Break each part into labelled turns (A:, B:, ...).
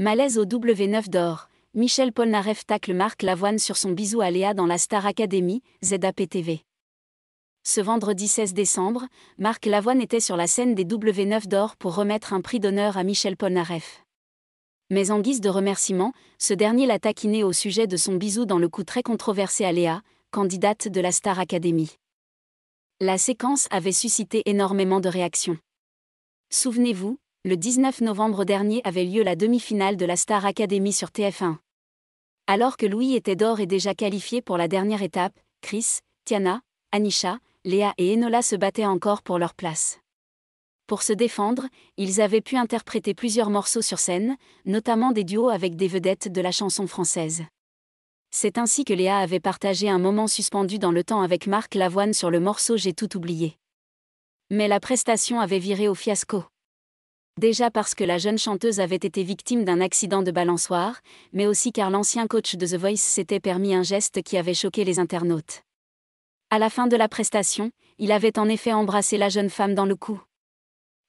A: Malaise au W9 d'or. Michel Polnareff tacle Marc Lavoine sur son bisou à Léa dans la Star Academy, ZAP-TV. Ce vendredi 16 décembre, Marc Lavoine était sur la scène des W9 d'or pour remettre un prix d'honneur à Michel Polnareff. Mais en guise de remerciement, ce dernier l'a taquiné au sujet de son bisou dans le coup très controversé à Léa, candidate de la Star Academy. La séquence avait suscité énormément de réactions. Souvenez-vous, le 19 novembre dernier avait lieu la demi-finale de la Star Academy sur TF1. Alors que Louis était d'or et déjà qualifié pour la dernière étape, Chris, Tiana, Anisha, Léa et Enola se battaient encore pour leur place. Pour se défendre, ils avaient pu interpréter plusieurs morceaux sur scène, notamment des duos avec des vedettes de la chanson française. C'est ainsi que Léa avait partagé un moment suspendu dans le temps avec Marc Lavoine sur le morceau J'ai tout oublié. Mais la prestation avait viré au fiasco. Déjà parce que la jeune chanteuse avait été victime d'un accident de balançoire, mais aussi car l'ancien coach de The Voice s'était permis un geste qui avait choqué les internautes. À la fin de la prestation, il avait en effet embrassé la jeune femme dans le cou.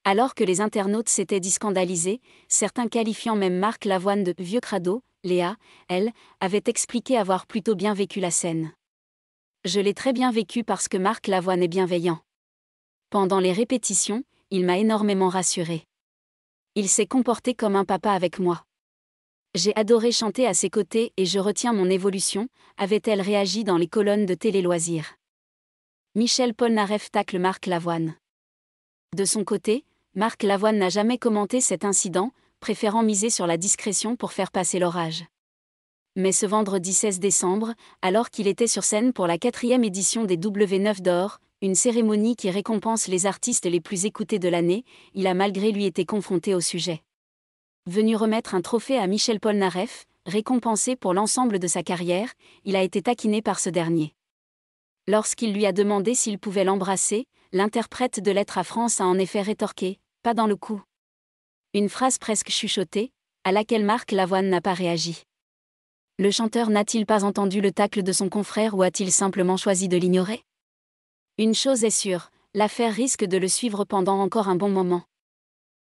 A: Alors que les internautes s'étaient dit scandalisés, certains qualifiant même Marc Lavoine de « vieux crado », Léa, elle, avait expliqué avoir plutôt bien vécu la scène. « Je l'ai très bien vécu parce que Marc Lavoine est bienveillant. Pendant les répétitions, il m'a énormément rassurée. Il s'est comporté comme un papa avec moi. J'ai adoré chanter à ses côtés et je retiens mon évolution », avait-elle réagi dans les colonnes de Télé Loisirs. Michel Polnareff tacle Marc Lavoine. De son côté, Marc Lavoine n'a jamais commenté cet incident, préférant miser sur la discrétion pour faire passer l'orage. Mais ce vendredi 16 décembre, alors qu'il était sur scène pour la 4e édition des W9 d'or, une cérémonie qui récompense les artistes les plus écoutés de l'année, il a malgré lui été confronté au sujet. Venu remettre un trophée à Michel Polnareff, récompensé pour l'ensemble de sa carrière, il a été taquiné par ce dernier. Lorsqu'il lui a demandé s'il pouvait l'embrasser, l'interprète de Lettres à France a en effet rétorqué « pas dans le cou ». Une phrase presque chuchotée, à laquelle Marc Lavoine n'a pas réagi. Le chanteur n'a-t-il pas entendu le tacle de son confrère ou a-t-il simplement choisi de l'ignorer ? Une chose est sûre, l'affaire risque de le suivre pendant encore un bon moment.